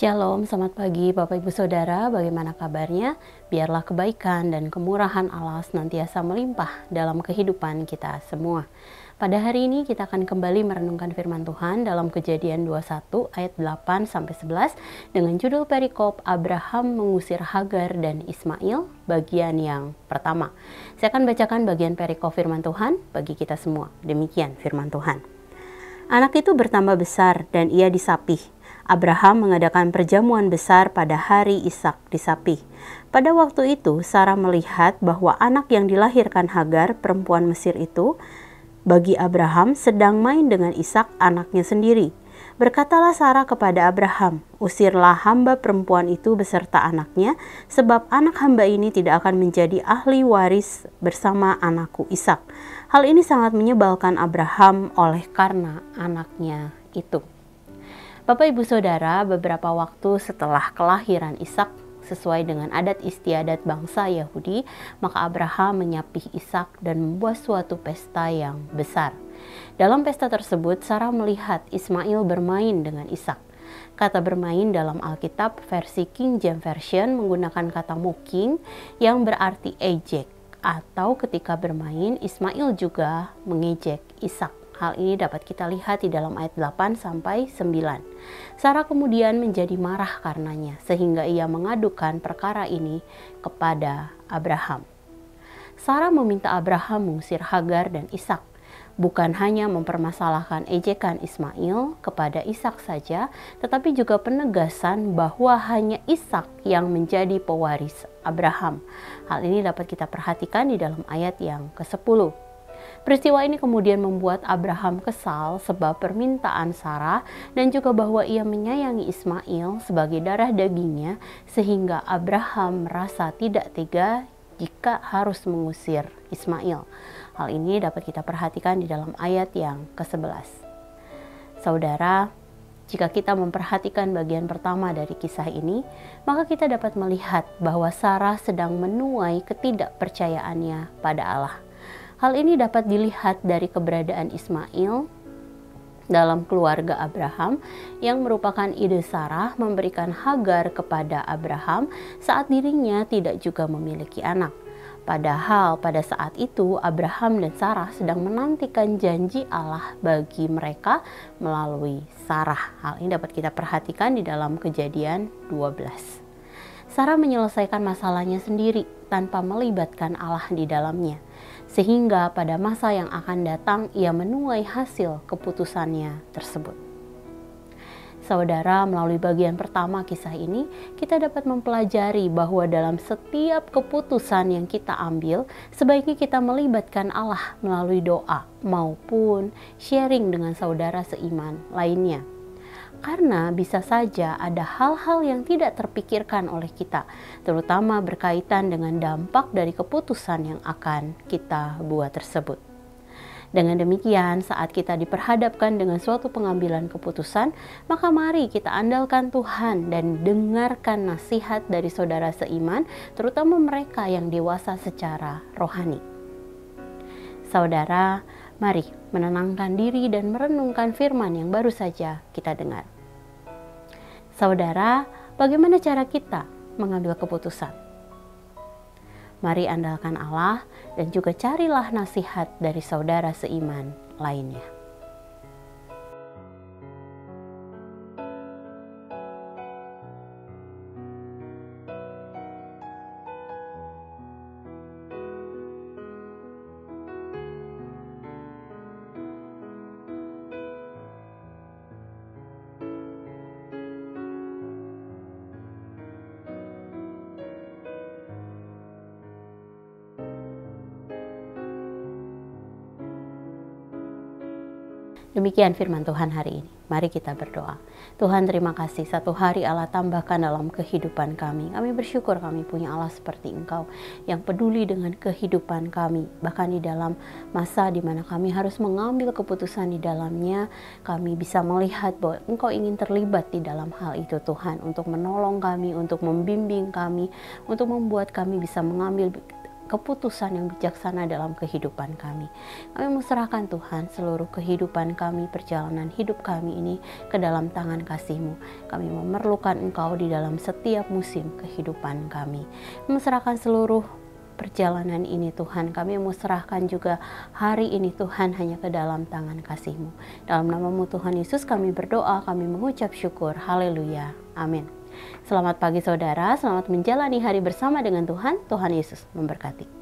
Shalom, selamat pagi Bapak Ibu Saudara, bagaimana kabarnya? Biarlah kebaikan dan kemurahan Allah senantiasa melimpah dalam kehidupan kita semua. Pada hari ini kita akan kembali merenungkan firman Tuhan dalam Kejadian 21 ayat 8-11 dengan judul perikop Abraham mengusir Hagar dan Ismail bagian yang pertama. Saya akan bacakan bagian perikop firman Tuhan bagi kita semua. Demikian firman Tuhan. Anak itu bertambah besar dan ia disapih. Abraham mengadakan perjamuan besar pada hari Ishak disapih. Pada waktu itu, Sarah melihat bahwa anak yang dilahirkan Hagar, perempuan Mesir itu, bagi Abraham sedang main dengan Ishak anaknya sendiri. Berkatalah Sarah kepada Abraham, "Usirlah hamba perempuan itu beserta anaknya, sebab anak hamba ini tidak akan menjadi ahli waris bersama anakku Ishak." Hal ini sangat menyebalkan Abraham oleh karena anaknya itu. Bapak Ibu Saudara, beberapa waktu setelah kelahiran Ishak sesuai dengan adat istiadat bangsa Yahudi, maka Abraham menyapih Ishak dan membuat suatu pesta yang besar. Dalam pesta tersebut, Sarah melihat Ismail bermain dengan Ishak. Kata bermain dalam Alkitab versi King James Version menggunakan kata mocking yang berarti ejek, atau ketika bermain Ismail juga mengejek Ishak. Hal ini dapat kita lihat di dalam ayat 8-9. Sarah kemudian menjadi marah karenanya, sehingga ia mengadukan perkara ini kepada Abraham. Sarah meminta Abraham mengusir Hagar dan Ishak, bukan hanya mempermasalahkan ejekan Ismail kepada Ishak saja, tetapi juga penegasan bahwa hanya Ishak yang menjadi pewaris Abraham. Hal ini dapat kita perhatikan di dalam ayat yang ke-10. Peristiwa ini kemudian membuat Abraham kesal sebab permintaan Sarah dan juga bahwa ia menyayangi Ismail sebagai darah dagingnya, sehingga Abraham merasa tidak tega jika harus mengusir Ismail. Hal ini dapat kita perhatikan di dalam ayat yang ke-11. Saudara, jika kita memperhatikan bagian pertama dari kisah ini, maka kita dapat melihat bahwa Sarah sedang menuai ketidakpercayaannya pada Allah. Hal ini dapat dilihat dari keberadaan Ismail dalam keluarga Abraham yang merupakan ide Sarah memberikan Hagar kepada Abraham saat dirinya tidak juga memiliki anak. Padahal pada saat itu Abraham dan Sarah sedang menantikan janji Allah bagi mereka melalui Sarah. Hal ini dapat kita perhatikan di dalam Kejadian 12. Sarah menyelesaikan masalahnya sendiri tanpa melibatkan Allah di dalamnya, sehingga pada masa yang akan datang ia menuai hasil keputusannya tersebut. Saudara, melalui bagian pertama kisah ini, kita dapat mempelajari bahwa dalam setiap keputusan yang kita ambil, sebaiknya kita melibatkan Allah melalui doa maupun sharing dengan saudara seiman lainnya. Karena bisa saja ada hal-hal yang tidak terpikirkan oleh kita, terutama berkaitan dengan dampak dari keputusan yang akan kita buat tersebut. Dengan demikian, saat kita diperhadapkan dengan suatu pengambilan keputusan, maka mari kita andalkan Tuhan dan dengarkan nasihat dari saudara seiman, terutama mereka yang dewasa secara rohani. Saudara, mari menenangkan diri dan merenungkan firman yang baru saja kita dengar. Saudara, bagaimana cara kita mengambil keputusan? Mari andalkan Allah dan juga carilah nasihat dari saudara seiman lainnya. Demikian firman Tuhan hari ini. Mari kita berdoa. Tuhan, terima kasih satu hari Allah tambahkan dalam kehidupan kami. Kami bersyukur kami punya Allah seperti Engkau yang peduli dengan kehidupan kami. Bahkan di dalam masa di mana kami harus mengambil keputusan di dalamnya, kami bisa melihat bahwa Engkau ingin terlibat di dalam hal itu Tuhan. Untuk menolong kami, untuk membimbing kami, untuk membuat kami bisa mengambil keputusan yang bijaksana dalam kehidupan kami. Kami menserahkan Tuhan seluruh kehidupan kami, perjalanan hidup kami ini ke dalam tangan kasih-Mu. Kami memerlukan Engkau di dalam setiap musim kehidupan kami. Menserahkan seluruh perjalanan ini Tuhan, kami mau serahkan juga hari ini Tuhan hanya ke dalam tangan kasih-Mu. Dalam nama-Mu Tuhan Yesus kami berdoa, kami mengucap syukur. Haleluya. Amin. Selamat pagi saudara, selamat menjalani hari bersama dengan Tuhan. Tuhan Yesus memberkati.